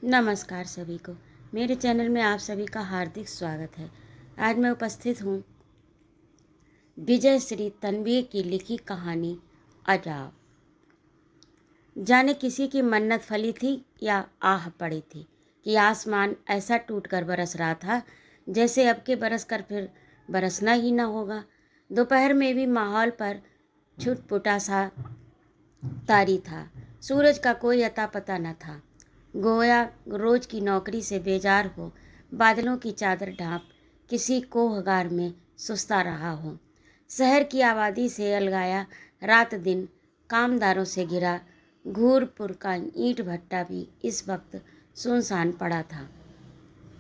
नमस्कार सभी को। मेरे चैनल में आप सभी का हार्दिक स्वागत है। आज मैं उपस्थित हूँ विजय श्री तन्वी की लिखी कहानी अजाब। जाने किसी की मन्नत फली थी या आह पड़ी थी कि आसमान ऐसा टूट कर बरस रहा था जैसे अब के बरस कर फिर बरसना ही न होगा। दोपहर में भी माहौल पर छुटपुटा सा तारी था। सूरज का कोई अता पता न था। गोया रोज की नौकरी से बेजार हो बादलों की चादर ढांप किसी कोहगार में सुस्ता रहा हो। शहर की आबादी से अलगाया रात दिन कामदारों से घिरा घूरपुर का ईंट भट्टा भी इस वक्त सुनसान पड़ा था।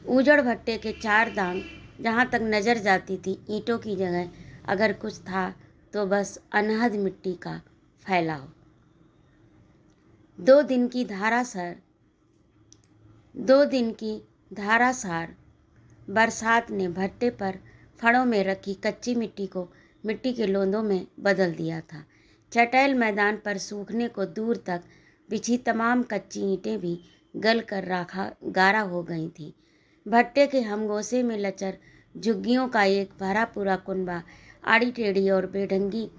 उजड़ भट्टे के चार दांग जहाँ तक नजर जाती थी, ईंटों की जगह अगर कुछ था तो बस अनहद मिट्टी का फैलाव। दो दिन की धारासार बरसात ने भट्टे पर फड़ों में रखी कच्ची मिट्टी को मिट्टी के लोंदों में बदल दिया था। चटैल मैदान पर सूखने को दूर तक बिछी तमाम कच्ची ईंटें भी गल कर गारा हो गई थीं। भट्टे के हमगोसे में लचर झुग्गियों का एक भरा पूरा कुनबा आड़ी टेढ़ी और बेढंगी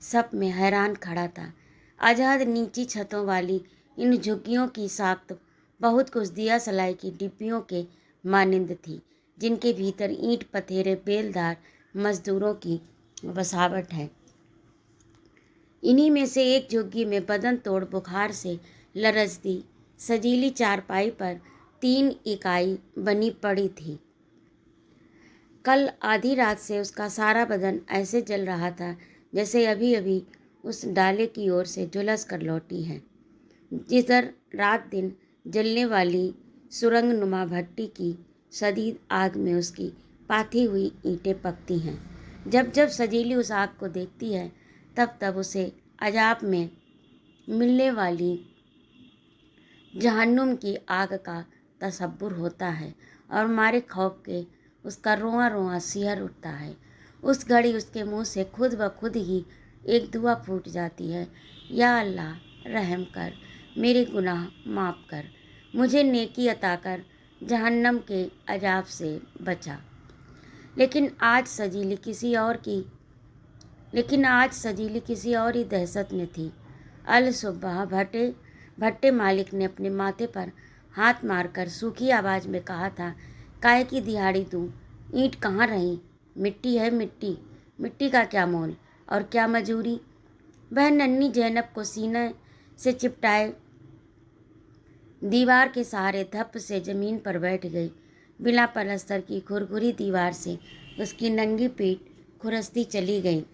सप में हैरान खड़ा था। अजहद नीची छतों वाली इन झुग्गियों की साख्त बहुत कुछ दिया सलाई की डिब्बियों के मानिंद थी, जिनके भीतर ईंट पथेरे बेलदार मजदूरों की बसावट है। इन्हीं में से एक झुग्गी में बदन तोड़ बुखार से लरजती सजीली चारपाई पर 3 इकाई बनी पड़ी थी। कल आधी रात से उसका सारा बदन ऐसे जल रहा था जैसे अभी अभी उस डाले की ओर से झुलस कर लौटी है, जिधर रात दिन जलने वाली सुरंग नुमा भट्टी की शदीद आग में उसकी पाथी हुई ईंटें पकती हैं। जब जब सजीली उस आग को देखती है तब तब उसे अजाब में मिलने वाली जहन्नुम की आग का तसव्वुर होता है और मारे खौफ के उसका रोआ रोआ सिहर उठता है। उस घड़ी उसके मुंह से खुद ब खुद ही एक दुआ फूट जाती है, या अल्लाह रहम कर, मेरे गुनाह माफ़ कर, मुझे नेकी अता कर, जहन्नम के अजाब से बचा। लेकिन आज सजीली किसी और ही दहशत में थी। अल सुबह भट्टे मालिक ने अपने माथे पर हाथ मारकर सूखी आवाज़ में कहा था, काहे की दिहाड़ी दूँ, ईंट कहाँ रही? मिट्टी है मिट्टी, मिट्टी का क्या मोल और क्या मजूरी। वह नन्ही जैनब को सीने से चिपटाए दीवार के सहारे धप से ज़मीन पर बैठ गई। बिना पलस्तर की खुरखुरी दीवार से उसकी नंगी पीठ खुरसती चली गई।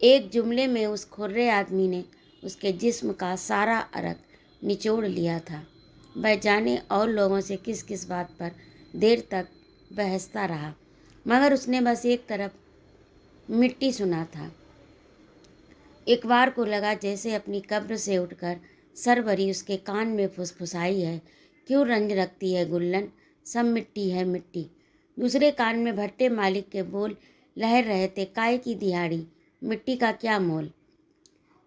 एक जुमले में उस खुर्रे आदमी ने उसके जिस्म का सारा अरक निचोड़ लिया था। वह जाने और लोगों से किस किस बात पर देर तक बहसता रहा, मगर उसने बस एक तरफ मिट्टी सुना था। एक बार को लगा जैसे अपनी कब्र से उठकर सरवरी उसके कान में फुसफुसाई है, क्यों रंज रखती है गुल्लन, सब मिट्टी है मिट्टी। दूसरे कान में भट्टे मालिक के बोल लहर रहे थे, काय की दिहाड़ी, मिट्टी का क्या मोल।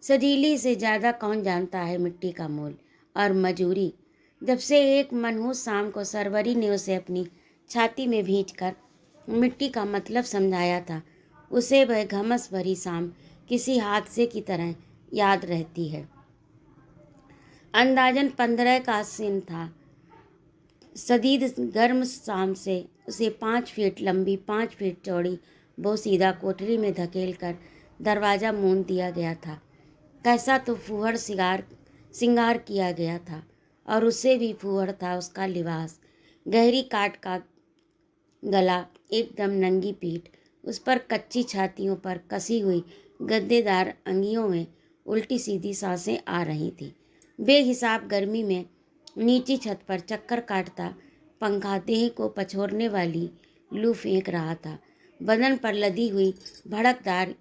सजीली से ज़्यादा कौन जानता है मिट्टी का मोल और मजूरी। जब से एक मनहूस शाम को सरवरी ने उसे अपनी छाती में भींचकर मिट्टी का मतलब समझाया था, उसे वह घमस भरी शाम किसी हादसे की तरह याद रहती है। अंदाजन 15 का सिन था। शदीद गर्म शाम से उसे 5 फीट लंबी 5 फीट चौड़ी बोसीदा कोठरी में धकेल कर दरवाज़ा मूंद दिया गया था। कैसा तो फूहड़ सिंगार किया गया था, और उससे भी फूहड़ था उसका लिबास। गहरी काट का गला, एकदम नंगी पीठ, उस पर कच्ची छातियों पर कसी हुई गद्देदार अंगियों में उल्टी सीधी सांसें आ रही थीं। बेहिसाब गर्मी में नीची छत पर चक्कर काटता पंखा देह को पछोरने वाली लू फेंक रहा था। बदन पर लदी हुई भड़कदार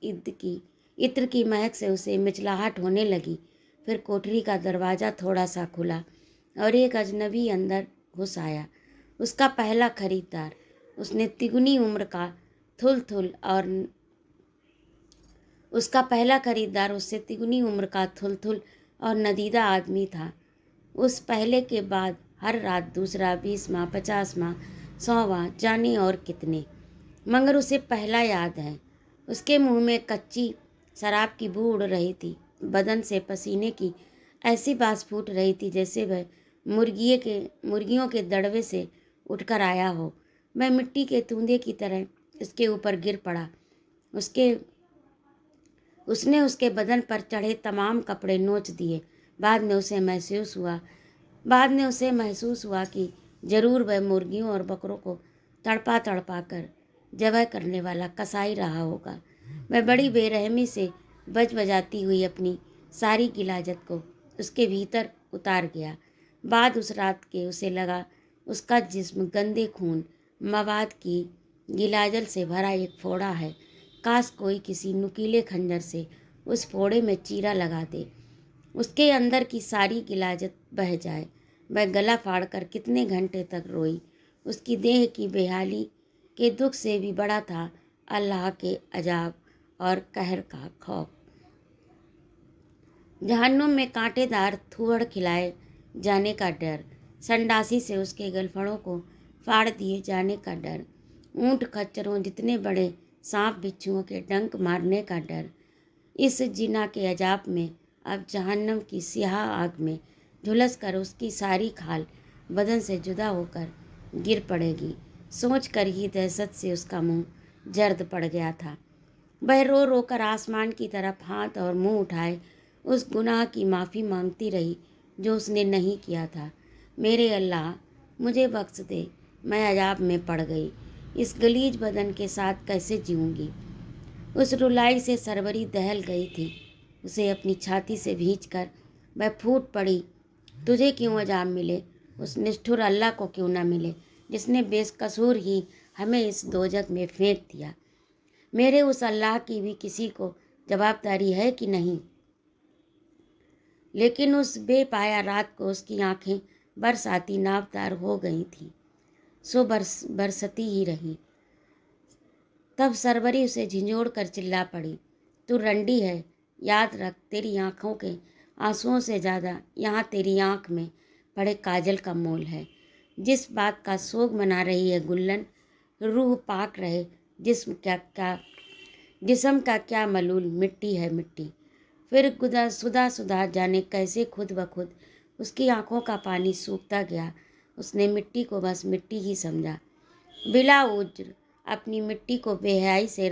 इत्र की महक से उसे मिचलाहट होने लगी। फिर कोठरी का दरवाज़ा थोड़ा सा खुला और एक अजनबी अंदर घुस आया। उसका पहला खरीदार उसने तिगुनी उम्र का थुल थुल और नदीदा आदमी था। उस पहले के बाद हर रात दूसरा, 20वां, 50वां, 100वां, जाने और कितने। मगर उसे पहला याद है। उसके मुंह में कच्ची शराब की बू उड़ रही थी। बदन से पसीने की ऐसी बास फूट रही थी जैसे वह मुर्गियों के दड़वे से उठकर आया हो। वह मिट्टी के तूंदे की तरह उसके ऊपर गिर पड़ा। उसने उसके बदन पर चढ़े तमाम कपड़े नोच दिए। बाद में उसे महसूस हुआ कि जरूर वह मुर्गियों और बकरों को तड़पा तड़पा कर जबह करने वाला कसाई रहा होगा। वह बड़ी बेरहमी से बजाती हुई अपनी सारी गिलाजत को उसके भीतर उतार गया। बाद उस रात के उसे लगा उसका जिस्म गंदे खून मवाद की गिलाजल से भरा एक फोड़ा है। काश कोई किसी नुकीले खंजर से उस फोड़े में चीरा लगा दे, उसके अंदर की सारी गिलाजत बह जाए। वह गला फाड़कर कितने घंटे तक रोई। उसकी देह की बेहाली के दुख से भी बड़ा था अल्लाह के अजाब और कहर का खौफ। जहन्नुम में कांटेदार थूहड़ खिलाए जाने का डर, संडासी से उसके गलफड़ों को फाड़ दिए जाने का डर, ऊंट खच्चरों जितने बड़े सांप बिच्छुओं के डंक मारने का डर। इस जिना के अजाब में अब जहन्नम की स्याह आग में झुलस कर उसकी सारी खाल बदन से जुदा होकर गिर पड़ेगी। सोच कर ही दहशत से उसका मुंह जर्द पड़ गया था। वह रो रो कर आसमान की तरफ हाथ और मुंह उठाए उस गुनाह की माफ़ी मांगती रही जो उसने नहीं किया था। मेरे अल्लाह, मुझे बख्श दे, मैं अजाब में पड़ गई। इस गलीज बदन के साथ कैसे जीऊँगी। उस रुलाई से सरवरी दहल गई थी। उसे अपनी छाती से भींचकर वह फूट पड़ी। तुझे क्यों अजाब मिले, उस निष्ठुर अल्लाह को क्यों न मिले जिसने बेकसूर ही हमें इस दोजख में फेंक दिया। मेरे उस अल्लाह की भी किसी को जवाबदारी है कि नहीं। लेकिन उस बेपाया रात को उसकी आंखें बरसाती नावदार हो गई थीं, सो बरसती ही रहीं। तब सरवरी उसे झिंझोड़ कर चिल्ला पड़ी, तू रंडी है, याद रख तेरी आँखों के आंसुओं से ज़्यादा यहाँ तेरी आँख में पड़े काजल का मोल है। जिस बात का सोग मना रही है गुल्लन, रूह पाक रहे, जिस्म का क्या मलूल, मिट्टी है मिट्टी। फिर सुधा जाने कैसे खुद ब खुद उसकी आँखों का पानी सूखता गया। उसने मिट्टी को बस मिट्टी ही समझा। बिला उज्र अपनी मिट्टी को बेहयाई से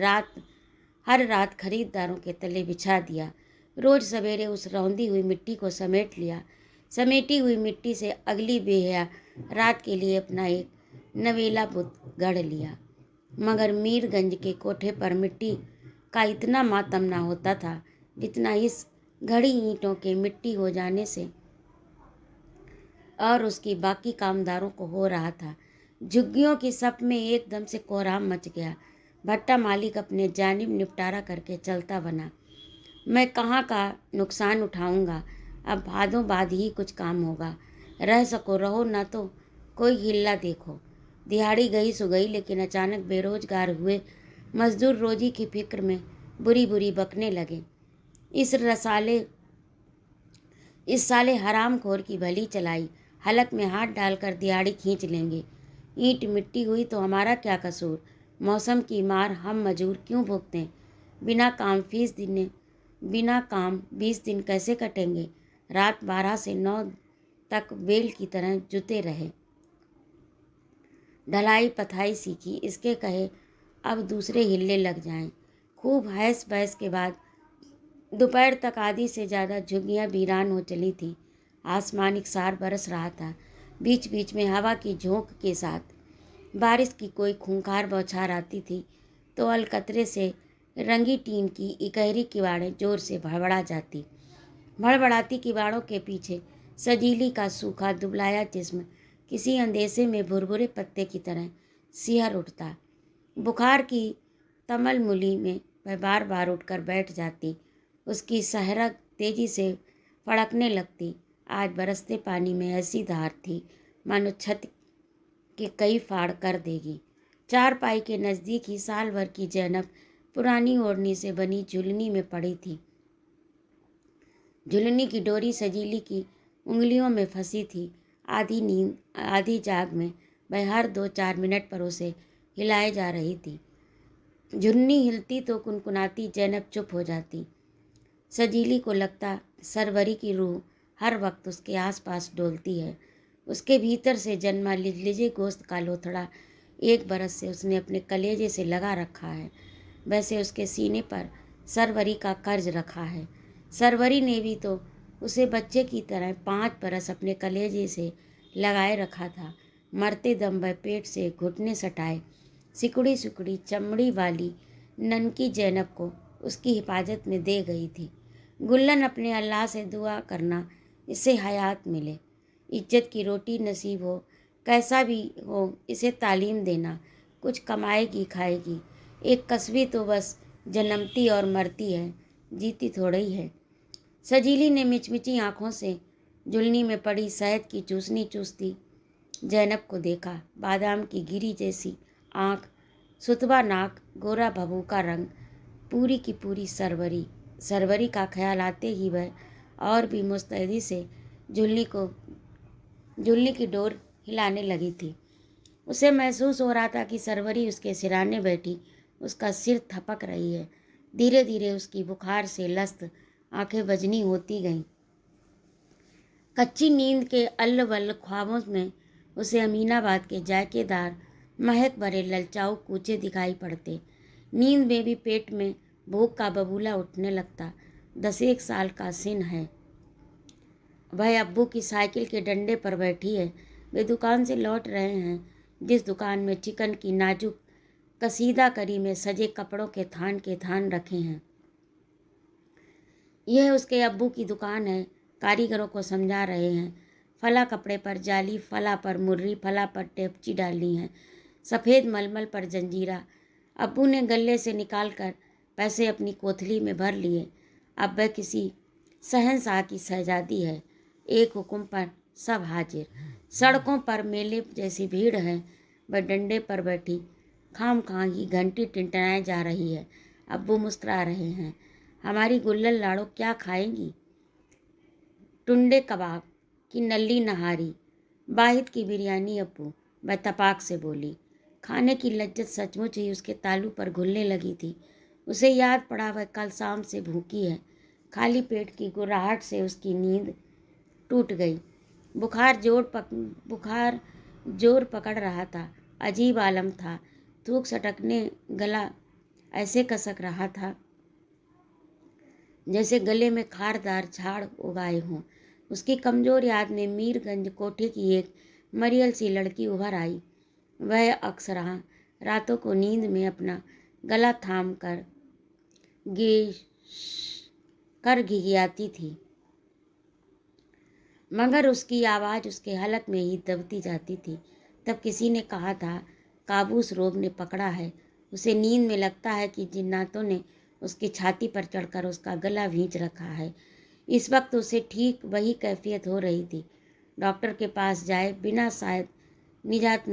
हर रात खरीदारों के तले बिछा दिया। रोज सवेरे उस रौंदी हुई मिट्टी को समेट लिया। समेटी हुई मिट्टी से अगली बेहया रात के लिए अपना एक नवेला बुत गढ़ लिया। मगर मीरगंज के कोठे पर मिट्टी का इतना मातम ना होता था जितना इस घड़ी ईंटों के मिट्टी हो जाने से और उसकी बाकी कामदारों को हो रहा था। झुग्गियों की सप में एकदम से कोहराम मच गया। भट्टा मालिक अपने जानिब निपटारा करके चलता बना। मैं कहाँ का नुकसान उठाऊंगा, अब भादों बाद ही कुछ काम होगा। रह सको रहो, ना तो कोई हिल्ला देखो। दिहाड़ी गई सो गई, लेकिन अचानक बेरोजगार हुए मजदूर रोजी की फिक्र में बुरी बुरी बकने लगे। इस साले हरामखोर की भली चलाई, हलक में हाथ डालकर दिहाड़ी खींच लेंगे। ईंट मिट्टी हुई तो हमारा क्या कसूर, मौसम की मार हम मजूर क्यों भुगतें। बिना काम 20 दिन कैसे कटेंगे। रात 12 से 9 तक बेल की तरह जुते रहे। ढलाई पथाई सीखी, इसके कहे अब दूसरे हिल्ले लग जाएं। खूब हैस बहस के बाद दोपहर तक आधी से ज़्यादा झुग्गियाँ वीरान हो चली थीं। आसमान एकसार बरस रहा था। बीच बीच में हवा की झोंक के साथ बारिश की कोई खूंखार बौछार आती थी तो अलकतरे से रंगी टीन की इकहरी किवाड़ें जोर से भड़बड़ाती किवाड़ों के पीछे सजीली का सूखा दुबलाया जिस्म किसी अंदेशे में भुरभुरे पत्ते की तरह सिहर उठता। बुखार की तमलमुली में वह बार बार उठकर बैठ जाती। उसकी सहरग तेजी से फड़कने लगती। आज बरसते पानी में ऐसी धार थी मानो छत के कई फाड़ कर देगी। चारपाई के नज़दीक ही साल भर की जैनब पुरानी ओढ़नी से बनी झुलनी में पड़ी थी। झुलनी की डोरी सजीली की उंगलियों में फंसी थी। आधी नींद आधी जाग में वह हर 2-4 मिनट पर उसे हिलाए जा रही थी। झुन्नी हिलती तो कुनकुनाती जैनब चुप हो जाती। सजीली को लगता सरवरी की रूह हर वक्त उसके आसपास डोलती है। उसके भीतर से जन्मा लिजलिजे गोश्त का लोथड़ा एक बरस से उसने अपने कलेजे से लगा रखा है, वैसे उसके सीने पर सरवरी का कर्ज रखा है। सरवरी ने भी तो उसे बच्चे की तरह 5 बरस अपने कलेजे से लगाए रखा था। मरते दम वह पेट से घुटने सटाए सिकुड़ी सिकुड़ी चमड़ी वाली ननकी जैनब को उसकी हिफाजत में दे गई थी। गुल्लन अपने अल्लाह से दुआ करना इसे हयात मिले, इज्जत की रोटी नसीब हो, कैसा भी हो इसे तालीम देना, कुछ कमाएगी खाएगी। एक कस्बी तो बस जन्मती और मरती है, जीती थोड़ा ही है। सजीली ने मिचमिची आँखों से जुलनी में पड़ी शहद की चूसनी चूसती जैनब को देखा। बादाम की गिरी जैसी आँख, सुतवा नाक, गोरा भभूका रंग, पूरी की पूरी सरवरी। सरवरी का ख्याल आते ही वह और भी मुस्तैदी से जुलनी की डोर हिलाने लगी थी। उसे महसूस हो रहा था कि सरवरी उसके सिराने बैठी उसका सिर थपक रही है। धीरे धीरे उसकी बुखार से लस्त आंखें वजनी होती गईं। कच्ची नींद के अल्ल-वल्ल ख्वाबों में उसे अमीनाबाद के जायकेदार महक भरे ललचाऊ कूचे दिखाई पड़ते। नींद में भी पेट में भूख का बबूला उठने लगता। 10 साल का सिन है। वह अब्बू की साइकिल के डंडे पर बैठी है। वे दुकान से लौट रहे हैं, जिस दुकान में चिकन की नाजुक कसीदा करी में सजे कपड़ों के थान रखे हैं। यह उसके अब्बू की दुकान है। कारीगरों को समझा रहे हैं। फला कपड़े पर जाली, फला पर मुर्री, फला पर टेपची डालनी है, सफ़ेद मलमल पर जंजीरा। अब्बू ने गले से निकालकर पैसे अपनी कोथली में भर लिए। अब वह किसी शहंशाह की शहजादी है। एक हुक्म पर सब हाजिर। सड़कों पर मेले जैसी भीड़ है। वह डंडे पर बैठी खामखां की घंटी टिनटिनाए जा रही है। अब्बू मुस्कुरा रहे हैं। हमारी गुल्लल लाड़ो क्या खाएंगी? टुंडे कबाब की नल्ली नहारी, बाहित की बिरयानी अब्बू, वह तपाक से बोली। खाने की लज्जत सचमुच ही उसके तालू पर घुलने लगी थी। उसे याद पड़ा वह कल शाम से भूखी है। खाली पेट की गुर्राहट से उसकी नींद टूट गई। बुखार जोर पकड़ रहा था। अजीब आलम था। थूक सटकने गला ऐसे कसक रहा था जैसे गले में खारदार झाड़ उगाए हों। उसकी कमज़ोर याद में मीरगंज कोठे की एक मरियल सी लड़की उभर आई। वह अक्सर रातों को नींद में अपना गला थाम कर घिघियाती थी, मगर उसकी आवाज़ उसके हलक में ही दबती जाती थी। तब किसी ने कहा था, काबूस रोग ने पकड़ा है उसे। नींद में लगता है कि जिन्नातों ने उसकी छाती पर चढ़कर उसका गला भींच रखा है। इस वक्त उसे ठीक वही कैफियत हो रही थी। डॉक्टर के पास जाए बिना शायद निजात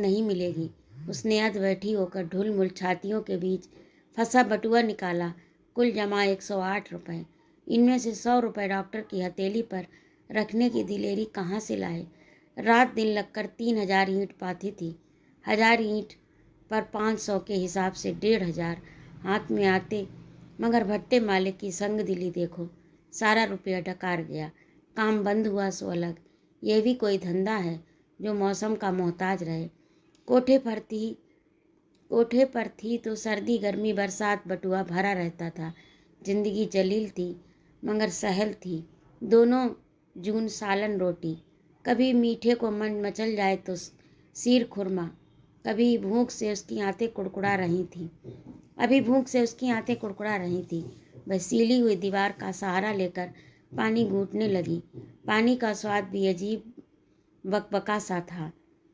नहीं मिलेगी। उसने अध बैठी होकर ढुलमुल छातियों के बीच फंसा बटुआ निकाला। कुल जमा 108 रुपये। इनमें से 100 रुपये डॉक्टर की हथेली पर रखने की दिलेरी कहाँ से लाए? रात दिन लगकर 3000 ईंट पाती थी। 1000 ईंट पर 500 के हिसाब से 1500 हाथ में आते, मगर भट्टे मालिक की संग दिली देखो, सारा रुपया डकार गया। काम बंद हुआ सो अलग। यह भी कोई धंधा है जो मौसम का मोहताज रहे। कोठे पर थी तो सर्दी गर्मी बरसात बटुआ भरा रहता था। जिंदगी जलील थी मगर सहल थी। दोनों जून सालन रोटी। कभी मीठे को मन मचल जाए तो सीर खुरमा। कभी भूख से उसकी आंतें कुड़कुड़ा रही थी। वह सीली हुई दीवार का सहारा लेकर पानी घूंटने लगी। पानी का स्वाद भी अजीब बकबका सा था,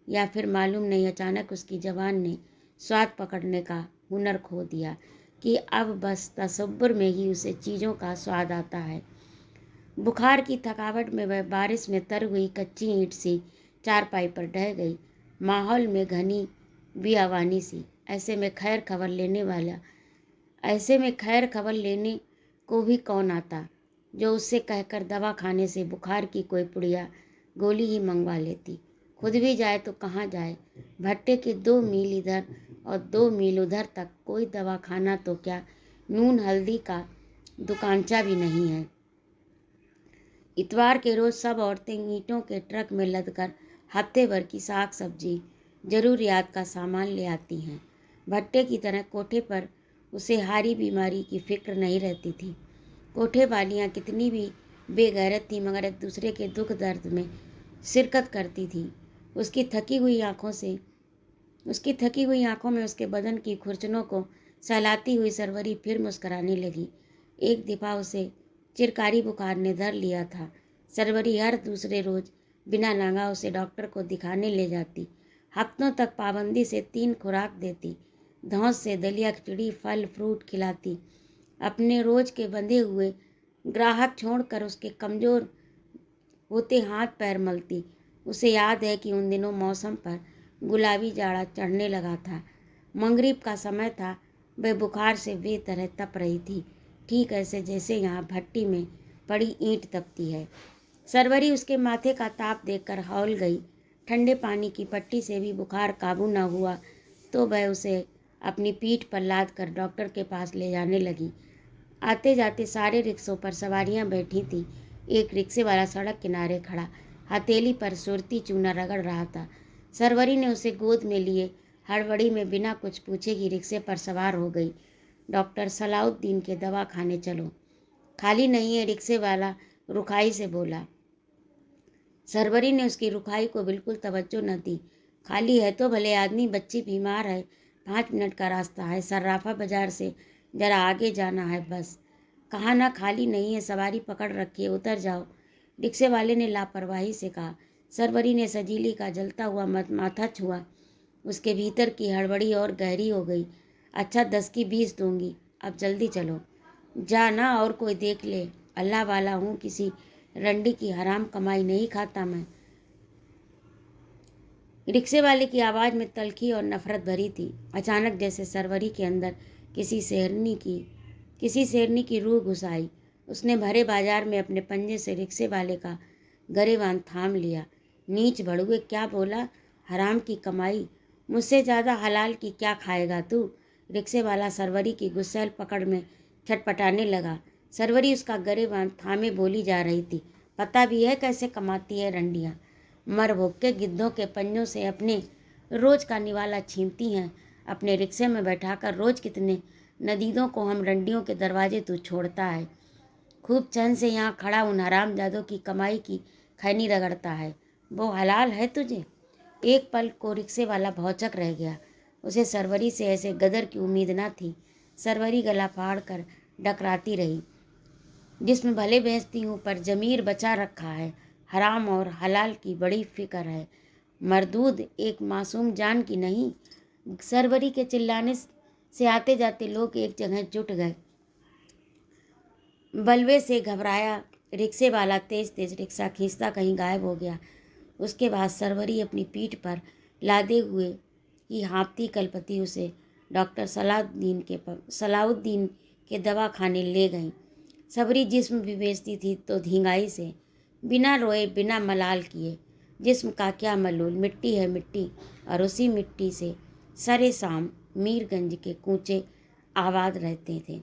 या फिर मालूम नहीं, अचानक उसकी जबान ने स्वाद पकड़ने का हुनर खो दिया कि अब बस तसव्वुर में ही उसे चीज़ों का स्वाद आता है। बुखार की थकावट में वह बारिश में तर हुई कच्ची ईंट सी चारपाई पर ढह गई। माहौल में घनी बियावानी सी। ऐसे में खैर खबर लेने को भी कौन आता? जो उससे कहकर दवा खाने से बुखार की कोई पुड़िया गोली ही मंगवा लेती। खुद भी जाए तो कहाँ जाए, भट्टे के 2 मील इधर और 2 मील उधर तक कोई दवा खाना तो क्या, नून हल्दी का दुकानचा भी नहीं है। इतवार के रोज सब औरतें ईंटों के ट्रक में लदकर हफ्ते भर की साग सब्जी जरूरियात का सामान ले आती हैं। भट्टे की तरह कोठे पर उसे हारी बीमारी की फिक्र नहीं रहती थी। कोठे वालियाँ कितनी भी बेगैरत थी मगर एक दूसरे के दुख दर्द में शिरकत करती थी। उसकी थकी हुई आंखों में उसके बदन की खुरचनों को सहलाती हुई सरवरी फिर मुस्कराने लगी। एक दफा उसे चिरकारी बुखार ने धर लिया था। सरवरी हर दूसरे रोज बिना नागा उसे डॉक्टर को दिखाने ले जाती। हफ्तों तक पाबंदी से 3 खुराक देती, धौंस से दलिया खिचड़ी फल फ्रूट खिलाती। अपने रोज के बंधे हुए ग्राहक छोड़कर उसके कमजोर होते हाथ पैर मलती। उसे याद है कि उन दिनों मौसम पर गुलाबी जाड़ा चढ़ने लगा था। मंगरिब का समय था। वह बुखार से बेतरह तप रही थी, ठीक ऐसे जैसे यहाँ भट्टी में पड़ी ईंट तपती है। सरवरी उसके माथे का ताप देखकर हौल गई। ठंडे पानी की पट्टी से भी बुखार काबू न हुआ तो वह उसे अपनी पीठ पर लाद कर डॉक्टर के पास ले जाने लगी। आते जाते सारे रिक्शों पर सवारियां बैठी थीं। एक रिक्शे वाला सड़क किनारे खड़ा हथेली पर सुरती चूना रगड़ रहा था। सरवरी ने उसे गोद में लिए हड़बड़ी में बिना कुछ पूछे ही रिक्शे पर सवार हो गई। डॉक्टर सलाउद्दीन के दवा खाने चलो। खाली नहीं है, रिक्शे वाला रुखाई से बोला। सरवरी ने उसकी रुखाई को बिल्कुल तवज्जो न दी। खाली है तो भले आदमी, बच्ची बीमार है, 5 मिनट का रास्ता है, सर्राफा बाजार से जरा आगे जाना है बस। कहा ना खाली नहीं है, सवारी पकड़ रखी है, उतर जाओ, रिक्शे वाले ने लापरवाही से कहा। सरवरी ने सजीली का जलता हुआ माथा छुआ। उसके भीतर की हड़बड़ी और गहरी हो गई। अच्छा 10 की 20 दूंगी, अब जल्दी चलो। जा ना, और कोई देख ले, अल्लाह वाला हूँ, किसी रंडी की हराम कमाई नहीं खाता मैं। रिक्शे वाले की आवाज़ में तल्खी और नफरत भरी थी। अचानक जैसे सरवरी के अंदर किसी शेरनी की रूह घुस आई। उसने भरे बाजार में अपने पंजे से रिक्शे वाले का गरेबान थाम लिया। नीच भड़ुए, क्या बोला? हराम की कमाई, मुझसे ज़्यादा हलाल की क्या खाएगा तू? रिक्शे वाला सरवरी की गुस्सैल पकड़ में छटपटाने लगा। सरवरी उसका गरेबान थामे बोली जा रही थी, पता भी है कैसे कमाती है रंडियाँ, मर भोग के गिद्धों के पंजों से अपने रोज का निवाला छीनती हैं। अपने रिक्शे में बैठाकर रोज कितने नदीदों को हम रंडियों के दरवाजे तू छोड़ता है। खूब चैन से यहाँ खड़ा उन हरामजादों की कमाई की खैनी रगड़ता है। वो हलाल है तुझे? एक पल को रिक्शे वाला भौचक रह गया। उसे सरवरी से ऐसे गदर की उम्मीद न थी। सरवरी गला फाड़ कर डकराती रही। जिसमें भले बेचती हूँ पर जमीर बचा रखा है। हराम और हलाल की बड़ी फिक्र है, मरदूद एक मासूम जान की नहीं। सरवरी के चिल्लाने से आते जाते लोग एक जगह जुट गए। बलवे से घबराया रिक्शे वाला तेज तेज रिक्शा खींचता कहीं गायब हो गया। उसके बाद सरवरी अपनी पीठ पर लादे हुए ही हाँफती कलपति उसे डॉक्टर सलाउद्दीन के दवा खाने ले गई। सबरी जिस्म भी बेचती थी तो धींगाई से, बिना रोए बिना मलाल किए। जिस्म का क्या मलूल, मिट्टी है मिट्टी, और उसी मिट्टी से सरे शाम मीरगंज के कूचे आबाद रहते थे।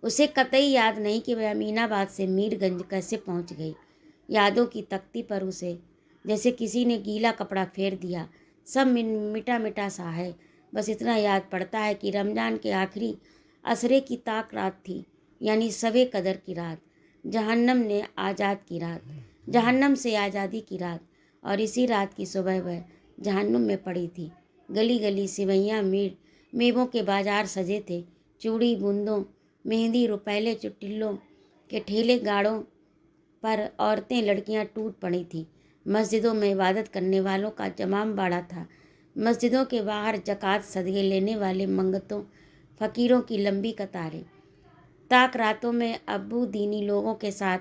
उसे कतई याद नहीं कि वह अमीनाबाद से मीरगंज कैसे पहुंच गई। यादों की तख्ती पर उसे जैसे किसी ने गीला कपड़ा फेर दिया। सब मिटा मिटा सा है। बस इतना याद पड़ता है कि रमज़ान के आखिरी असरे की ताक रात थी, यानी सवे कदर की रात, जहन्नम से आज़ादी की रात। और इसी रात की सुबह वह जहन्नुम में पड़ी थी। गली गली सिवैयाँ मेवों के बाजार सजे थे। चूड़ी बूंदों मेहंदी रुपैले चुटिल्लों के ठेले गाड़ों पर औरतें लड़कियां टूट पड़ी थीं। मस्जिदों में इबादत करने वालों का जमाम बाड़ा था। मस्जिदों के बाहर ज़कात सदक़े लेने वाले मंगतों फ़कीरों की लंबी कतारें। ताक रातों में अब्बू दीनी लोगों के साथ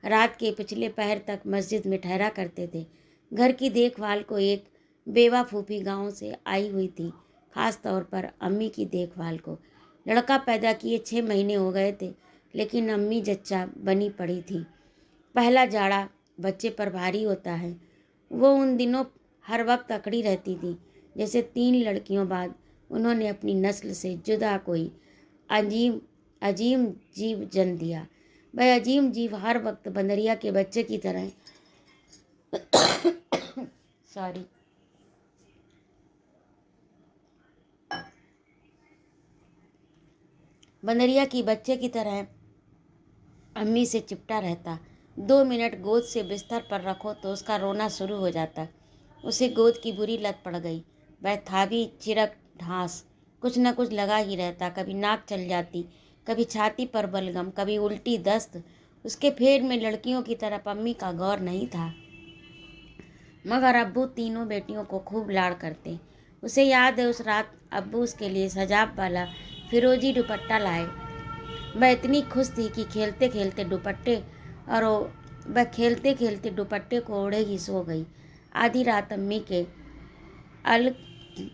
रात के पिछले पहर तक मस्जिद में ठहरा करते थे। घर की देखभाल को एक बेवा फूफी गांव से आई हुई थी, ख़ास तौर पर अम्मी की देखभाल को। लड़का पैदा किए 6 महीने हो गए थे, लेकिन अम्मी जच्चा बनी पड़ी थी। पहला जाड़ा बच्चे पर भारी होता है। वो उन दिनों हर वक्त अकड़ी रहती थी, जैसे 3 लड़कियों बाद उन्होंने अपनी नस्ल से जुदा कोई अजीम अजीम जीव जन्म दिया। वह अजीम जीव हर वक्त बंदरिया के बच्चे की तरह सॉरी बंदरिया की बच्चे की तरह अम्मी से चिपटा रहता। 2 मिनट गोद से बिस्तर पर रखो तो उसका रोना शुरू हो जाता। उसे गोद की बुरी लत पड़ गई। वह था भी चिरक ढांस, कुछ न कुछ लगा ही रहता। कभी नाक चल जाती, कभी छाती पर बलगम, कभी उल्टी दस्त। उसके फेर में लड़कियों की तरफ अम्मी का गौर नहीं था, मगर अब्बू तीनों बेटियों को खूब लाड़ करते। उसे याद है उस रात अब्बू उसके लिए सजाब वाला फिरोजी दुपट्टा लाए। वह इतनी खुश थी कि खेलते खेलते दुपट्टे को ओढ़े ही सो गई। आधी रात अम्मी के अलग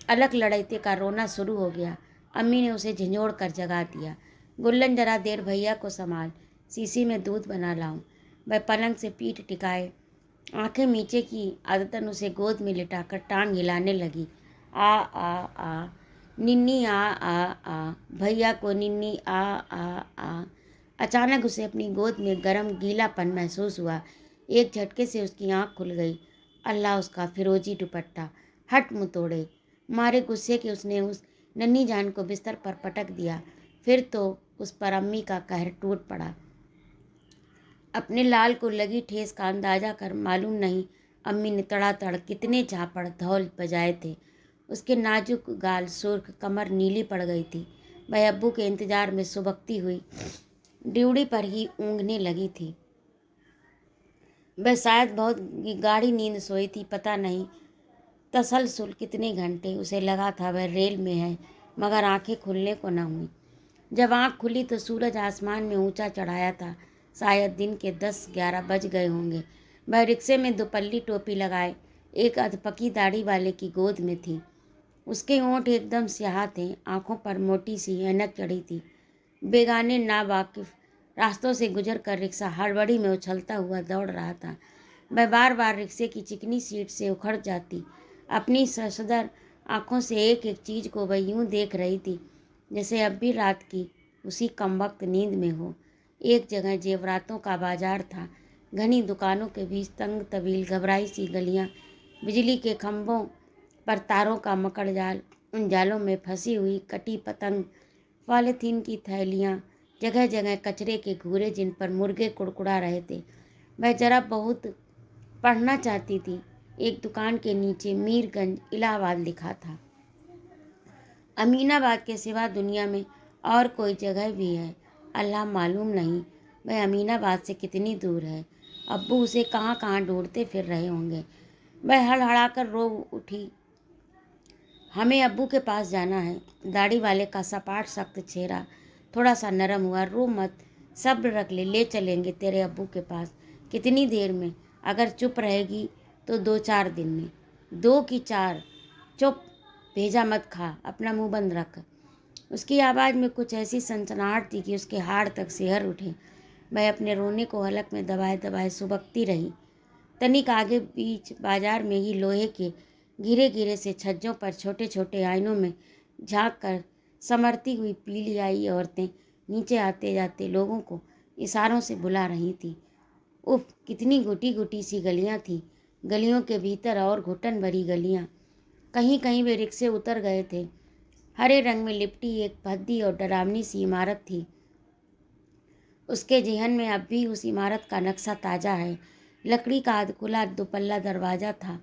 अलग लड़ाइते का रोना शुरू हो गया। अम्मी ने उसे झिंझोड़ कर जगा दिया। गुल्लन, जरा देर भैया को संभाल, शीशी में दूध बना लाऊं। वह पलंग से पीठ टिकाए, आंखें नीचे की आदतन उसे गोद में लिटाकर टांग हिलाने लगी। आ आ आ निन्नी, आ आ आ भैया को निन्नी, आ आ आ। अचानक उसे अपनी गोद में गर्म गीलापन महसूस हुआ। एक झटके से उसकी आंख खुल गई। अल्लाह, उसका फिरोजी दुपट्टा! हट मुँह तोड़े! मारे गुस्से के उसने उस नन्ही जान को बिस्तर पर पटक दिया। फिर तो उस पर अम्मी का कहर टूट पड़ा। अपने लाल को लगी ठेस का अंदाजा कर मालूम नहीं अम्मी ने तड़ातड़ कितने झापड़ धौल बजाए थे। उसके नाजुक गाल सुर्ख, कमर नीली पड़ गई थी। वह अब्बू के इंतजार में सुबकती हुई ड्यूड़ी पर ही ऊँघने लगी थी। वह शायद बहुत गाढ़ी नींद सोई थी, पता नहीं तसलसल कितने घंटे। उसे लगा था वह रेल में है, मगर आंखें खुलने को न हुई। जब आँख खुली तो सूरज आसमान में ऊंचा चढ़ाया था। शायद दिन के 10-11 बज गए होंगे। वह रिक्शे में दुपल्ली टोपी लगाए एक अधपकी दाढ़ी वाले की गोद में थी। उसके होंठ एकदम स्याह थे, आंखों पर मोटी सी ऐनक चढ़ी थी। बेगाने नावाकिफ रास्तों से गुजर कर रिक्शा हड़बड़ी में उछलता हुआ दौड़ रहा था। वह बार बार रिक्शे की चिकनी सीट से उखड़ जाती। अपनी ससदर आंखों से एक एक चीज़ को वह यूं देख रही थी जैसे अब भी रात की उसी कमबख्त नींद में हो। एक जगह जेवरातों का बाजार था। घनी दुकानों के बीच तंग तवील घबराई सी गलियां, बिजली के खंभों पर तारों का मकड़ जाल, उन जालों में फंसी हुई कटी पतंग, पॉलीथीन की थैलियां, जगह जगह कचरे के घूरे जिन पर मुर्गे कुड़कुड़ा रहे थे। वह जरा बहुत पढ़ना चाहती थी। एक दुकान के नीचे मीरगंज इलाहाबाद लिखा था। अमीनाबाद के सिवा दुनिया में और कोई जगह भी है, अल्लाह मालूम नहीं वह अमीनाबाद से कितनी दूर है। अब्बू उसे कहाँ कहाँ ढूंढते फिर रहे होंगे। वह हड़हड़ाकर रो उठी, हमें अब्बू के पास जाना है। दाढ़ी वाले का सपाट सख्त चेहरा थोड़ा सा नरम हुआ। रो मत, सब्र रख ले चलेंगे तेरे अब्बू के पास। कितनी देर में? अगर चुप रहेगी तो 2-4 दिन में। 2 की 4? चुप, भेजा मत खा, अपना मुंह बंद रख। उसकी आवाज़ में कुछ ऐसी सनसनाहट थी कि उसके हाड़ तक सिहर उठे। वह अपने रोने को हलक में दबाए दबाए सुबकती रही। तनिक आगे बीच बाजार में ही लोहे के घिरे घिरे से छज्जों पर छोटे छोटे आईनों में झांक कर समरती हुई पीली आई औरतें नीचे आते जाते लोगों को इशारों से बुला रही थी। उफ, कितनी घुटी घुटी सी गलियां थीं। गलियों के भीतर और घुटन भरी गलियां। कहीं कहीं वे रिक्शे उतर गए थे। हरे रंग में लिपटी एक भद्दी और डरावनी सी इमारत थी। उसके जेहन में अब भी उस इमारत का नक्शा ताज़ा है। लकड़ी का अधखुला दुपल्ला दरवाज़ा था,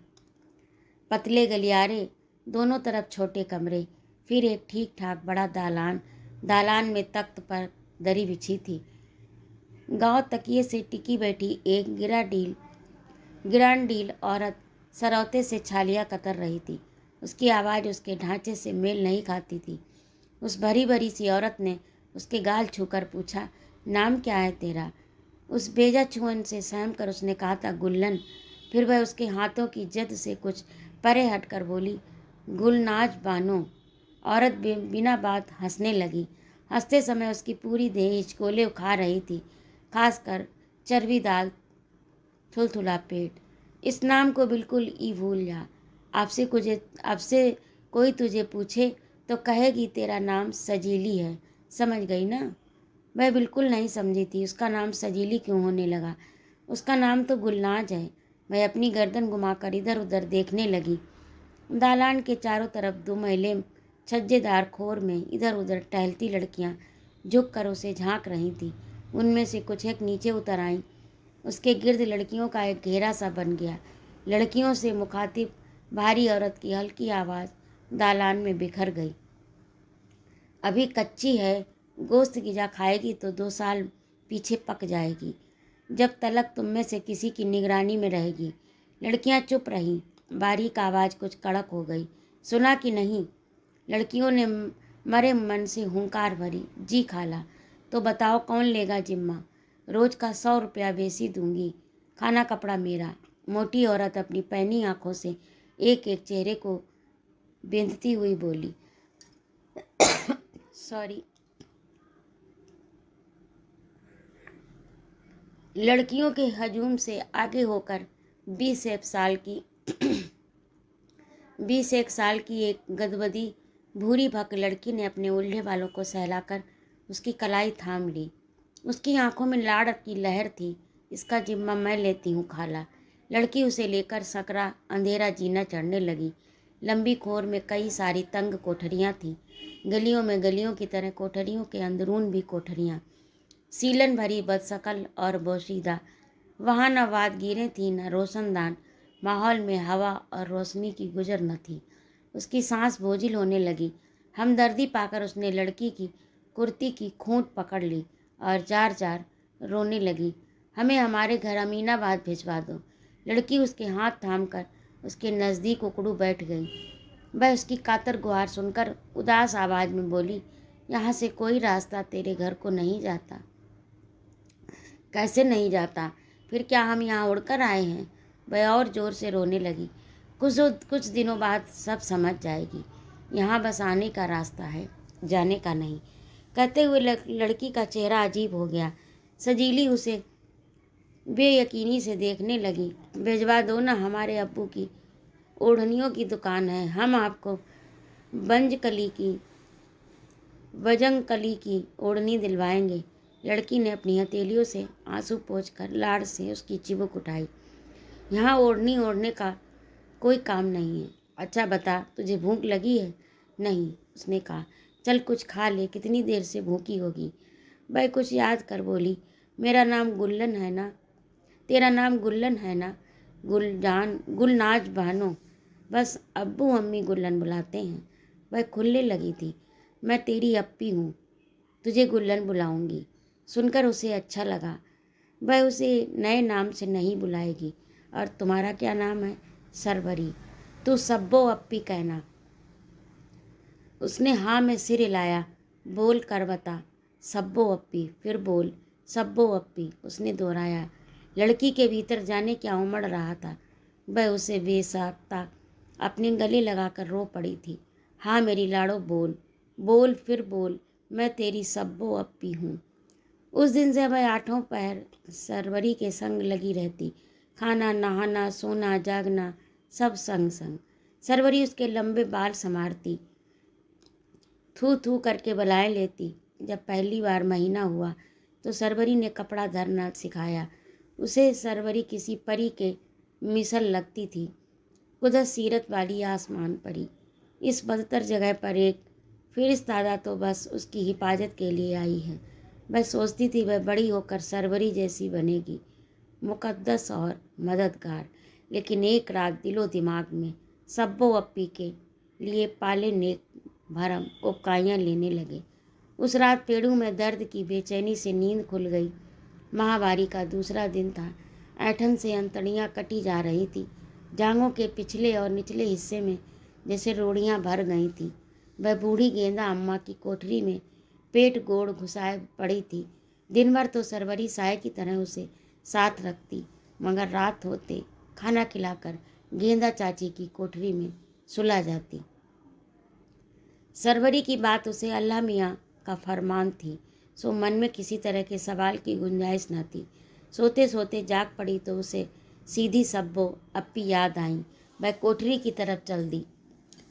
पतले गलियारे, दोनों तरफ छोटे कमरे, फिर एक ठीक ठाक बड़ा दालान। दालान में तख्त पर दरी बिछी थी। गांव तकिए से टिकी बैठी एक गिरांडील औरत सरौते से छालियाँ कतर रही थी। उसकी आवाज़ उसके ढांचे से मेल नहीं खाती थी। उस भरी भरी सी औरत ने उसके गाल छूकर पूछा, नाम क्या है तेरा? उस बेजा छुअन से सहम कर उसने कहा था, गुल्लन। फिर वह उसके हाथों की जद से कुछ परे हटकर बोली, गुलनाज बानो। औरत बिना बात हंसने लगी। हंसते समय उसकी पूरी देह हिचकोले उखा रही थी, खासकर चर्बीदार थुलथुला पेट। इस नाम को बिल्कुल ही भूल जा। आपसे कोई तुझे पूछे तो कहेगी तेरा नाम सजीली है, समझ गई ना? वह बिल्कुल नहीं समझी थी उसका नाम सजीली क्यों होने लगा। उसका नाम तो गुलनाज है। वह अपनी गर्दन घुमाकर इधर उधर देखने लगी। दालान के चारों तरफ दो महिलाएं छज्जेदार खोर में इधर उधर टहलती लड़कियां झुक कर उसे झांक रही थीं। उनमें से कुछ एक नीचे उतर आईं। उसके गिर्द लड़कियों का एक घेरा सा बन गया। लड़कियों से मुखातिब भारी औरत की हल्की आवाज़ दालान में बिखर गई। अभी कच्ची है, गोश्त गिजा खाएगी तो 2 साल पीछे पक जाएगी, जब तलक तुम में से किसी की निगरानी में रहेगी। लड़कियां चुप रहीं। बारीक आवाज़ कुछ कड़क हो गई। सुना कि नहीं? लड़कियों ने मरे मन से हुंकार भरी। जी खाला। तो बताओ कौन लेगा जिम्मा? रोज का 100 रुपया बेसी दूंगी। खाना कपड़ा मेरा। मोटी औरत अपनी पैनी आंखों से एक एक चेहरे को बेंधती हुई बोली। सॉरी। लड़कियों के हजूम से आगे होकर 20 एक साल की एक गदबदी भूरी भक लड़की ने अपने उल्हे बालों को सहलाकर उसकी कलाई थाम ली। उसकी आंखों में लाड़ की लहर थी। इसका जिम्मा मैं लेती हूँ खाला। लड़की उसे लेकर सकरा अंधेरा जीना चढ़ने लगी। लंबी खोर में कई सारी तंग कोठरियाँ थीं। गलियों में गलियों की तरह कोठरियों के अंदरून भी कोठरियाँ, सीलन भरी बदशक्ल और बोशीदा। वहाँ न वादगीरें थीं न रोशनदान। माहौल में हवा और रोशनी की गुजर न थी। उसकी सांस बोझिल होने लगी। हमदर्दी पाकर उसने लड़की की कुर्ती की खूंट पकड़ ली और जार जार रोने लगी। हमें हमारे घर अमीनाबाद भिजवा दो। लड़की उसके हाथ थामकर उसके नज़दीक उकड़ू बैठ गई। वह उसकी कातर गुहार सुनकर उदास आवाज़ में बोली, यहाँ से कोई रास्ता तेरे घर को नहीं जाता। कैसे नहीं जाता? फिर क्या हम यहाँ उड़कर आए हैं? वह और ज़ोर से रोने लगी। कुछ दिनों बाद सब समझ जाएगी। यहाँ बस आने का रास्ता है, जाने का नहीं। कहते हुए लड़की का चेहरा अजीब हो गया। सजीली उसे बेयकीनी से देखने लगी। भिजवा दो ना, हमारे अब्बू की ओढ़नियों की दुकान है। हम आपको बजंगकली की ओढ़नी दिलवाएंगे। लड़की ने अपनी हथेलियों से आंसू पोंछकर लाड़ से उसकी चिबुक उठाई। यहाँ ओढ़नी ओढ़ने का कोई काम नहीं है। अच्छा बता, तुझे भूख लगी है? नहीं, उसने कहा। चल कुछ खा ले, कितनी देर से भूखी होगी। वह कुछ याद कर बोली, मेरा नाम गुल्लन है ना? तेरा नाम गुल्लन है ना? गुलनाज बहनों, बस अब्बू अम्मी गुल्लन बुलाते हैं। वह खुलने लगी थी। मैं तेरी अप्पी हूँ, तुझे गुल्लन बुलाऊंगी। सुनकर उसे अच्छा लगा। वह उसे नए नाम से नहीं बुलाएगी। और तुम्हारा क्या नाम है? सरवरी। तू सब्बो अप्पी कहना। उसने हाँ में सिर हिलाया। बोल कर बता। सब्बो अप्पी। फिर बोल। सब्बो अप्पी, उसने दोहराया। लड़की के भीतर जाने क्या उमड़ रहा था। वह उसे बेसाख्ता अपने गले लगाकर रो पड़ी थी। हाँ मेरी लाड़ो, बोल बोल, फिर बोल। मैं तेरी सब्बो अप्पी हूँ। उस दिन से वह 8 पहर सरवरी के संग लगी रहती। खाना, नहाना, सोना, जागना, सब संग संग। सरवरी उसके लंबे बाल संवारती, थू थू करके बलाएं लेती। जब पहली बार महीना हुआ तो सरवरी ने कपड़ा धरना सिखाया। उसे सरवरी किसी परी के मिसल लगती थी, कुदस सीरत वाली आसमान परी। इस बदतर जगह पर एक फिरिस्तादा तो बस उसकी हिफाजत के लिए आई है। वह सोचती थी वह बड़ी होकर सरवरी जैसी बनेगी, मुकद्दस और मददगार। लेकिन एक रात दिलो दिमाग में सब्बो अप्पी के लिए पाले नेक भरम उबकाइयाँ लेने लगे। उस रात पेड़ों में दर्द की बेचैनी से नींद खुल गई। माहवारी का दूसरा दिन था। ऐठन से अंतड़ियाँ कटी जा रही थी। जांघों के पिछले और निचले हिस्से में जैसे रोड़ियाँ भर गई थीं। वह बूढ़ी गेंदा अम्मा की कोठरी में पेट गोड़ घुसाए पड़ी थी। दिन भर तो सरवरी साय की तरह उसे साथ रखती, मगर रात होते खाना खिलाकर गेंदा चाची की कोठरी में सुला जाती। सरवरी की बात उसे अल्लाह मियाँ का फरमान थी, सो मन में किसी तरह के सवाल की गुंजाइश न थी। सोते सोते जाग पड़ी तो उसे सीधी सब्बो अप्पी याद आई। वह कोठरी की तरफ चल दी।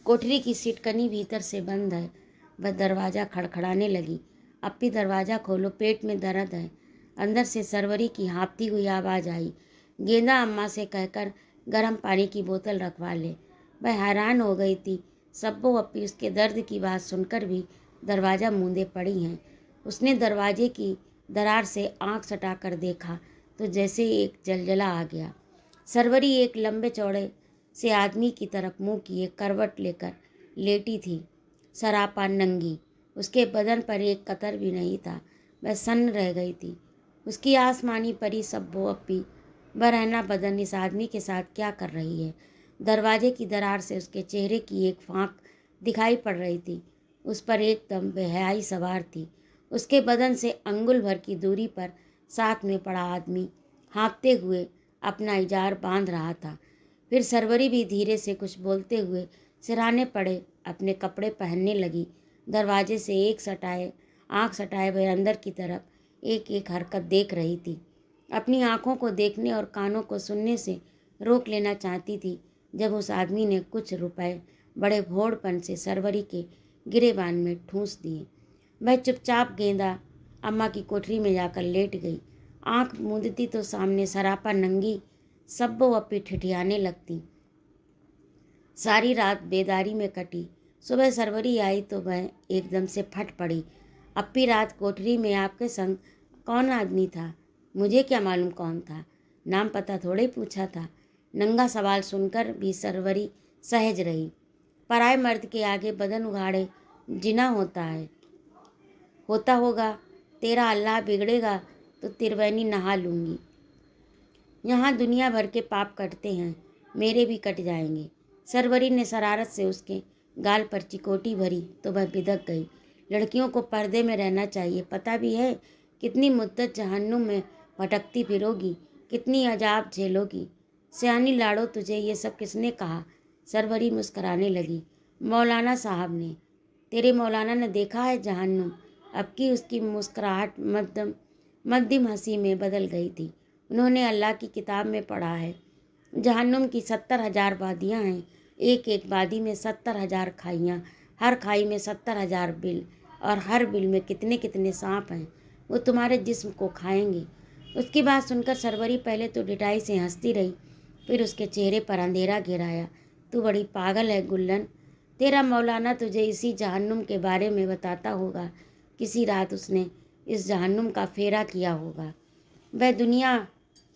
कोठरी की सिटकनी भीतर से बंद है। वह दरवाज़ा खड़खड़ाने लगी। अप्पी दरवाज़ा खोलो, पेट में दर्द है। अंदर से सरवरी की हाँफती हुई आवाज़ आई, गेंदा अम्मा से कहकर गर्म पानी की बोतल रखवा ले। वह हैरान हो गई थी। सब्बो अप्पी उसके दर्द की बात सुनकर भी दरवाज़ा मूंदे पड़ी हैं। उसने दरवाजे की दरार से आंख सटाकर देखा तो जैसे एक जलजला आ गया। सरवरी एक लंबे चौड़े से आदमी की तरफ मुंह किए करवट लेकर लेटी थी, सरापा नंगी। उसके बदन पर एक कतर भी नहीं था। वह सन्न रह गई थी। उसकी आसमानी परी सब्बो अप्पी बरहना बदन इस आदमी के साथ क्या कर रही है। दरवाजे की दरार से उसके चेहरे की एक फाँक दिखाई पड़ रही थी। उस पर एकदम बेहयाई सवार थी। उसके बदन से अंगुल भर की दूरी पर साथ में पड़ा आदमी हाँफते हुए अपना इजार बांध रहा था। फिर सरवरी भी धीरे से कुछ बोलते हुए सिरहाने पड़े अपने कपड़े पहनने लगी। दरवाजे से आँख सटाए वह अंदर की तरफ एक एक हरकत देख रही थी। अपनी आँखों को देखने और कानों को सुनने से रोक लेना चाहती थी जब उस आदमी ने कुछ रुपए बड़े भोड़पन से सरवरी के गिरेबान में ठूंस दिए। वह चुपचाप गेंदा अम्मा की कोठरी में जाकर लेट गई। आंख मूंदती तो सामने सरापा नंगी सब्बो अप्पी ठिठियाने लगती। सारी रात बेदारी में कटी। सुबह सरवरी आई तो वह एकदम से फट पड़ी। अप्पी रात कोठरी में आपके संग कौन आदमी था? मुझे क्या मालूम कौन था? नाम पता थोड़े पूछा था। नंगा सवाल सुनकर भी सरवरी सहज रही। पराए मर्द के आगे बदन उघाड़े जिना होता होगा। तेरा अल्लाह बिगड़ेगा तो त्रिवेणी नहा लूँगी। यहाँ दुनिया भर के पाप कटते हैं, मेरे भी कट जाएंगे। सरवरी ने शरारत से उसके गाल पर चिकोटी भरी तो वह बिदक गई। लड़कियों को पर्दे में रहना चाहिए, पता भी है कितनी मुद्दत जहन्नुम में भटकती फिरोगी, कितनी अजाब झेलोगी। सियानी लाड़ो, तुझे ये सब किसने कहा? सरवरी मुस्कराने लगी। मौलाना साहब ने। तेरे मौलाना ने देखा है जहन्नुम? अब की उसकी मुस्कुराहट मध्यम हंसी में बदल गई थी। उन्होंने अल्लाह की किताब में पढ़ा है, जहन्नुम की 70,000 वादियाँ हैं, एक एक वादी में 70,000 खाइयाँ, हर खाई में 70,000 बिल, और हर बिल में कितने कितने सांप हैं। वो तुम्हारे जिस्म को खाएंगे। उसकी बात सुनकर सरवरी पहले तो डिटाई से हंसती रही, फिर उसके चेहरे पर अंधेरा घेराया। तू बड़ी पागल है गुल्लन। तेरा मौलाना तुझे इसी जहन्नुम के बारे में बताता होगा। किसी रात उसने इस जहन्नुम का फेरा किया होगा। वह दुनिया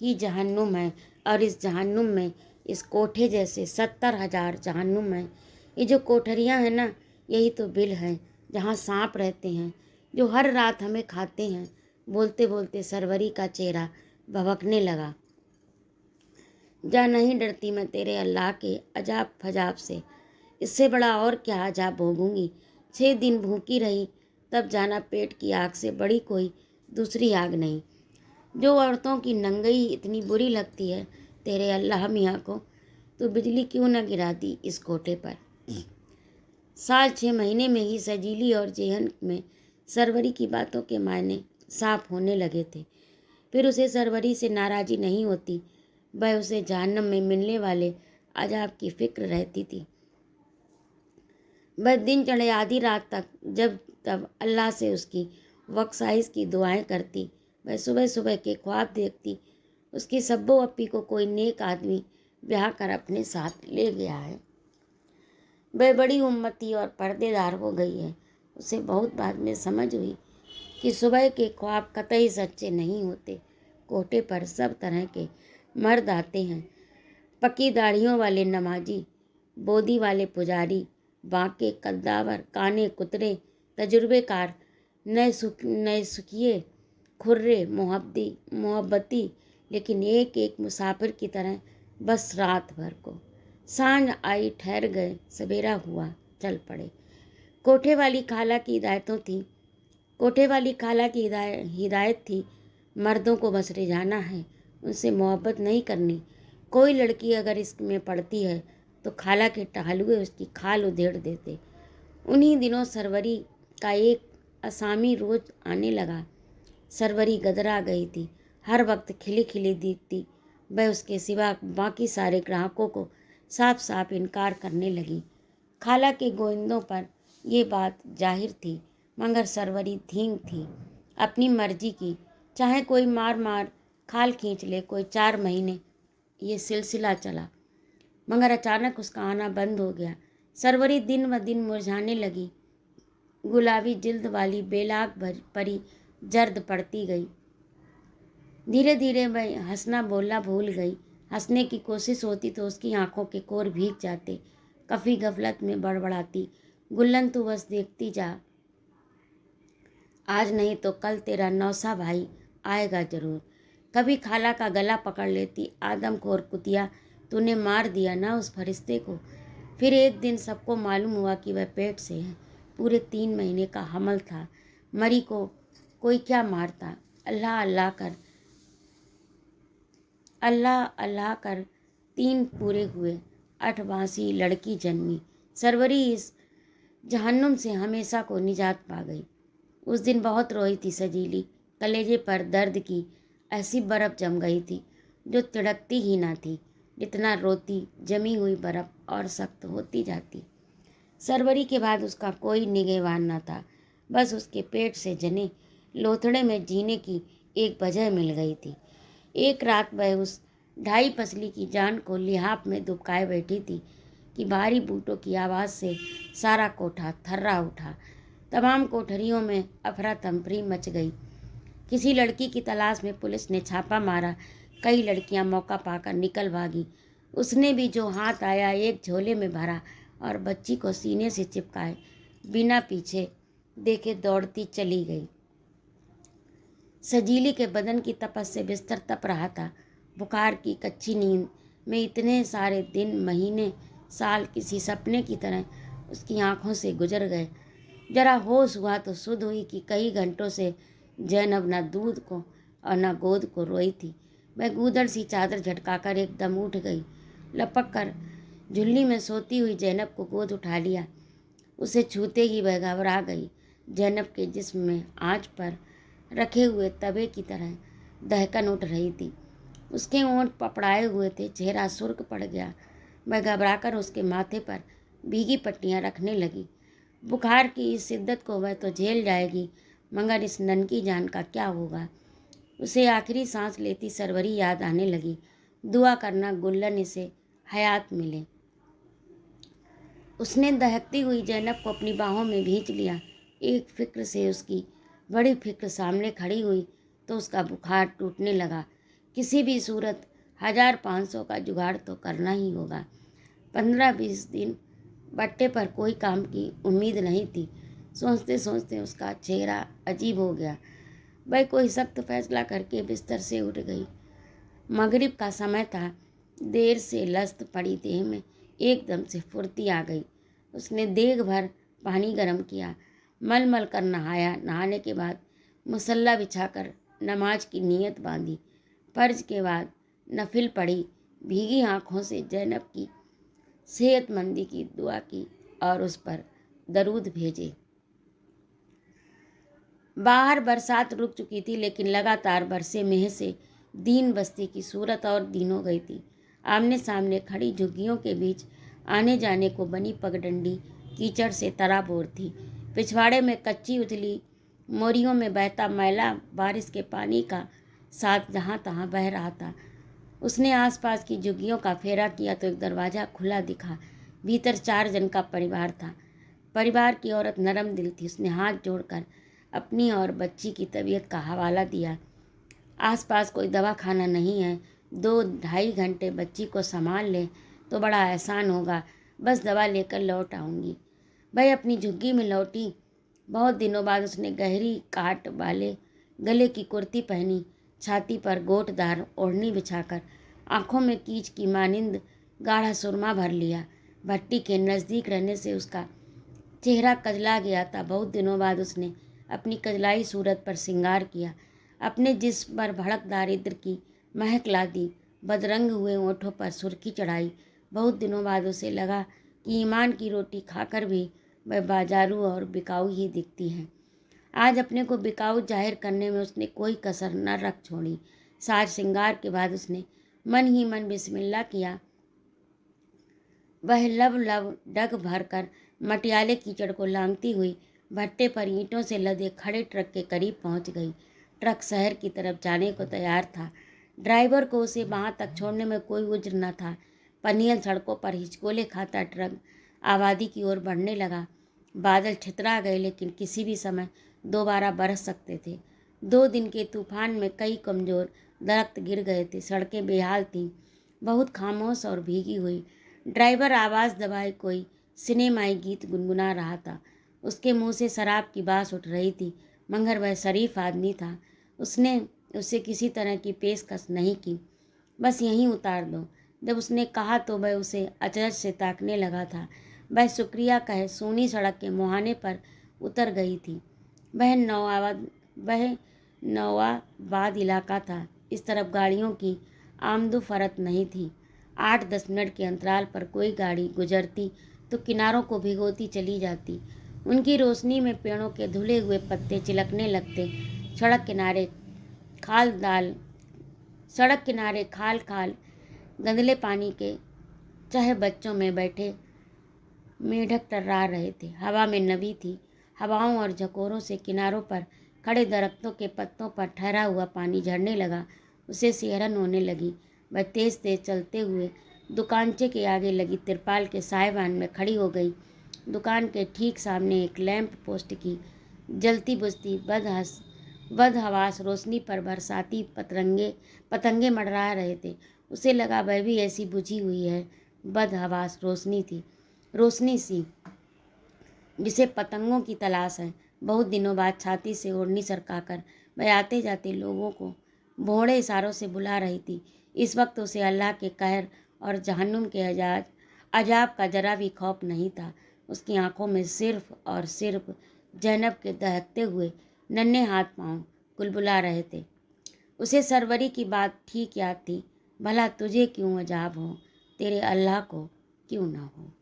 ही जहन्नुम है, और इस जहन्नुम में इस कोठे जैसे 70,000 जहन्नुम हैं। ये जो कोठरियाँ हैं ना, यही तो बिल हैं जहाँ सांप रहते हैं, जो हर रात हमें खाते हैं। बोलते बोलते सरवरी का चेहरा भभकने लगा। जा, नहीं डरती मैं तेरे अल्लाह के अजाब फजाब से। इससे बड़ा और क्या अजाब भोगूंगी। 6 दिन भूखी रही, तब जाना पेट की आग से बड़ी कोई दूसरी आग नहीं। जो औरतों की नंगई इतनी बुरी लगती है तेरे अल्लाह मियाँ को, तो बिजली क्यों न गिरा दी इस कोठे पर। साल 6 महीने में ही सजीली और जेहन में सरवरी की बातों के मायने साफ होने लगे थे। फिर उसे सरवरी से नाराज़ी नहीं होती, वह उसे जहन्नम में मिलने वाले अजाब की फिक्र रहती थी। वह दिन चढ़े आधी रात तक जब तब अल्लाह से उसकी बख्शाइश की दुआएं करती। वह सुबह सुबह के ख्वाब देखती उसकी सब्बो अप्पी को कोई नेक आदमी ब्याह कर अपने साथ ले गया है। वह बड़ी उम्मती और पर्देदार हो गई है। उसे बहुत बाद में समझ हुई कि सुबह के ख्वाब कतई सच्चे नहीं होते। कोठे पर सब तरह के मर्द आते हैं, पक्की दाढ़ियों वाले नमाजी, बोदी वाले पुजारी, बांके कद्दावर, काने कुतरे, तजुर्बेकार, नए सुखिए, खुर्रे, मोहब्बती, लेकिन एक एक मुसाफिर की तरह बस रात भर को। सांझ आई, ठहर गए, सवेरा हुआ, चल पड़े। कोठे वाली खाला की हिदायत थी, मर्दों को बस रिझाना है, उनसे मोहब्बत नहीं करनी। कोई लड़की अगर इसमें पड़ती है तो खाला के टहलुए उसकी खाल उधेड़ देते। उन्हीं दिनों सरवरी का एक असामी रोज आने लगा। सरवरी गदरा गई थी, हर वक्त खिली खिली दिखती। वह उसके सिवा बाकी सारे ग्राहकों को साफ साफ इनकार करने लगी। खाला के गोविंदों पर ये बात जाहिर थी, मगर सरवरी धींग थी, अपनी मर्जी की, चाहे कोई मार मार खाल खींच ले। कोई 4 महीने ये सिलसिला चला, मगर अचानक उसका आना बंद हो गया। सरवरी दिन ब दिन मुरझाने लगी, गुलाबी जिल्द वाली बेलाग परी जर्द पड़ती गई। धीरे धीरे वह हंसना बोलना भूल गई। हंसने की कोशिश होती तो उसकी आंखों के कोर भीग जाते। कफी गफलत में बड़बड़ाती, गुल्लन तू बस देखती जा, आज नहीं तो कल तेरा नौसा भाई आएगा जरूर। कभी खाला का गला पकड़ लेती, आदमखोर कुतिया, तूने मार दिया ना उस फरिश्ते को। फिर एक दिन सबको मालूम हुआ कि वह पेट से है। पूरे 3 महीने का हमल था। मरी को कोई क्या मारता। अल्लाह अल्लाह कर 3 पूरे हुए, 8वां लड़की जन्मी। सरवरी इस जहन्नुम से हमेशा को निजात पा गई। उस दिन बहुत रोई थी सजीली। कलेजे पर दर्द की ऐसी बर्फ़ जम गई थी जो तिड़कती ही ना थी। जितना रोती जमी हुई बर्फ़ और सख्त होती जाती। सरवरी के बाद उसका कोई निगहबान न था। बस उसके पेट से जने लोथड़े में जीने की एक वजह मिल गई थी। एक रात वह उस 2.5 पसली की जान को लिहाफ में दुबकाए बैठी थी कि भारी बूटों की आवाज़ से सारा कोठा थर्रा उठा। तमाम कोठरियों में अफरा तफरी मच गई। किसी लड़की की तलाश में पुलिस ने छापा मारा। कई लड़कियां मौका पाकर निकल भागी। उसने भी जो हाथ आया एक झोले में भरा और बच्ची को सीने से चिपकाए बिना पीछे देखे दौड़ती चली गई। सजीली के बदन की तपस से बिस्तर तप रहा था। बुखार की कच्ची नींद में इतने सारे दिन, महीने, साल किसी सपने की तरह उसकी आंखों से गुजर गए। जरा होश हुआ तो सुध हुई कि कई घंटों से जैनब न दूध को और न गोद को रोई थी। वह गूदड़ सी चादर झटकाकर एकदम उठ गई। लपक कर झुल्ली में सोती हुई जैनब को गोद उठा लिया। उसे छूते ही वह घबरा गई। जैनब के जिस्म में आँच पर रखे हुए तवे की तरह दहकन उठ रही थी। उसके होंठ पपड़ाए हुए थे, चेहरा सुर्ख पड़ गया। वह घबराकर उसके माथे पर भीगी पट्टियाँ रखने लगी। बुखार की इस शिद्दत को वह तो झेल जाएगी, मगर इस ननकी जान का क्या होगा। उसे आखिरी सांस लेती सरवरी याद आने लगी। दुआ करना गुल्लन इसे हयात मिले। उसने दहकती हुई जैनब को अपनी बाहों में भींच लिया। एक फिक्र से उसकी बड़ी फिक्र सामने खड़ी हुई तो उसका बुखार टूटने लगा। किसी भी सूरत 1500 का जुगाड़ तो करना ही होगा। 15-20 दिन बट्टे पर कोई काम की उम्मीद नहीं थी। सोचते सोचते उसका चेहरा अजीब हो गया। वह कोई सख्त फैसला करके बिस्तर से उठ गई। मगरिब का समय था। देर से लस्त पड़ी देह में एकदम से फुर्ती आ गई। उसने देग भर पानी गर्म किया, मल मल कर नहाया। नहाने के बाद मुसल्ला बिछाकर नमाज की नीयत बांधी। फर्ज के बाद नफिल पढ़ी। भीगी आँखों से जैनब की सेहतमंदी की दुआ की और उस पर दरूद भेजे। बाहर बरसात रुक चुकी थी, लेकिन लगातार बरसे मेह से दीन बस्ती की सूरत और दीन हो गई थी। आमने सामने खड़ी झुग्गियों के बीच आने जाने को बनी पगडंडी कीचड़ से तराबोर थी। पिछवाड़े में कच्ची उथली मोरियों में बहता मैला बारिश के पानी का साथ जहाँ तहाँ बह रहा था। उसने आसपास की झुग्गियों का फेरा किया तो एक दरवाज़ा खुला दिखा। भीतर 4 जन का परिवार था। परिवार की औरत नरम दिल थी। उसने हाथ जोड़कर अपनी और बच्ची की तबीयत का हवाला दिया। आसपास कोई दवा खाना नहीं है। 2-2.5 घंटे बच्ची को संभाल लें तो बड़ा एहसान होगा। बस दवा लेकर लौट आऊँगी। वह अपनी झुग्गी में लौटी। बहुत दिनों बाद उसने गहरी काट वाले गले की कुर्ती पहनी, छाती पर गोटदार ओढ़नी बिछाकर आंखों में कीच की मानिंद गाढ़ा सुरमा भर लिया। भट्टी के नज़दीक रहने से उसका चेहरा कजला गया था। बहुत दिनों बाद उसने अपनी कजलाई सूरत पर श्रृंगार किया। अपने जिस्म पर भड़कदार इत्र की महक ला दी। बदरंग हुए ओंठों पर सुर्खी चढ़ाई। बहुत दिनों बाद उसे लगा कि ईमान की रोटी खाकर भी वह बाजारू और बिकाऊ ही दिखती है। आज अपने को बिकाऊ जाहिर करने में उसने कोई कसर न रख छोड़ी। साज श्रृंगार के बाद उसने मन ही मन बिस्मिल्लाह किया। वह लब लब डग भरकर मटियाले कीचड़ को लांघती हुई भट्टे पर ईंटों से लदे खड़े ट्रक के करीब पहुंच गई। ट्रक शहर की तरफ जाने को तैयार था। ड्राइवर को उसे वहां तक छोड़ने में कोई उज्र न था। पनियल सड़कों पर हिचकोले खाता ट्रक आबादी की ओर बढ़ने लगा। बादल छितरा गए, लेकिन किसी भी समय दोबारा बरस सकते थे। 2 दिन के तूफान में कई कमजोर दरख्त गिर गए थे। सड़कें बेहाल थीं, बहुत खामोश और भीगी हुई। ड्राइवर आवाज़ दबाए कोई सिनेमाई गीत गुनगुना रहा था। उसके मुंह से शराब की बास उठ रही थी, मगर वह शरीफ आदमी था। उसने उससे किसी तरह की पेशकश नहीं की, बस यहीं उतार दो। जब उसने कहा तो वह उसे अचरज से ताकने लगा था। वह शुक्रिया कहे सूनी सड़क के मुहाने पर उतर गई थी। वह नवाबाद इलाका था। इस तरफ गाड़ियों की आमदो फरत नहीं थी। 8-10 मिनट के अंतराल पर कोई गाड़ी गुजरती तो किनारों को भिगोती चली जाती। उनकी रोशनी में पेड़ों के धुले हुए पत्ते चिलकने लगते। सड़क किनारे खाल खाल गंदले पानी के चाहे बच्चों में बैठे मेढक टर्रा रहे थे। हवा में नमी थी। हवाओं और झकोरों से किनारों पर खड़े दरख्तों के पत्तों पर ठहरा हुआ पानी झड़ने लगा। उसे सिहरन होने लगी। वह तेज तेज चलते हुए दुकानचे के आगे लगी तिरपाल के सायबान में खड़ी हो गई। दुकान के ठीक सामने एक लैंप पोस्ट की जलती बुझती बदहवास रोशनी पर बरसाती पतंगे मंडरा रहे थे। उसे लगा वह भी ऐसी बुझी हुई है बदहवास रोशनी सी जिसे पतंगों की तलाश है। बहुत दिनों बाद छाती से ओढ़नी सरकाकर वह आते जाते लोगों को भोंडे इशारों से बुला रही थी। इस वक्त उसे अल्लाह के कहर और जहन्नुम के अजाब का जरा भी खौफ नहीं था। उसकी आंखों में सिर्फ और सिर्फ जैनब के दहकते हुए नन्हे हाथ पांव कुलबुला रहे थे। उसे सरवरी की बात ठीक याद थी, भला तुझे क्यों अजाब हो, तेरे अल्लाह को क्यों ना हो।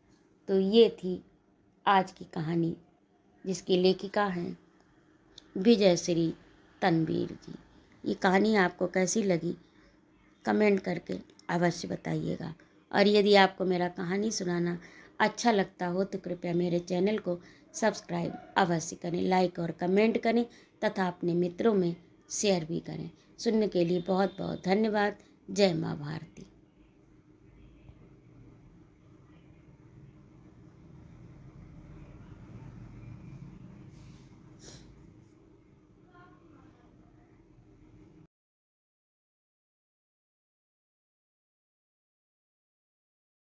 तो ये थी आज की कहानी, जिसकी लेखिका हैं विजयश्री तनवीर जी। ये कहानी आपको कैसी लगी कमेंट करके अवश्य बताइएगा। और यदि आपको मेरा कहानी सुनाना अच्छा लगता हो तो कृपया मेरे चैनल को सब्सक्राइब अवश्य करें, लाइक और कमेंट करें तथा अपने मित्रों में शेयर भी करें। सुनने के लिए बहुत बहुत धन्यवाद। जय माँ भारती।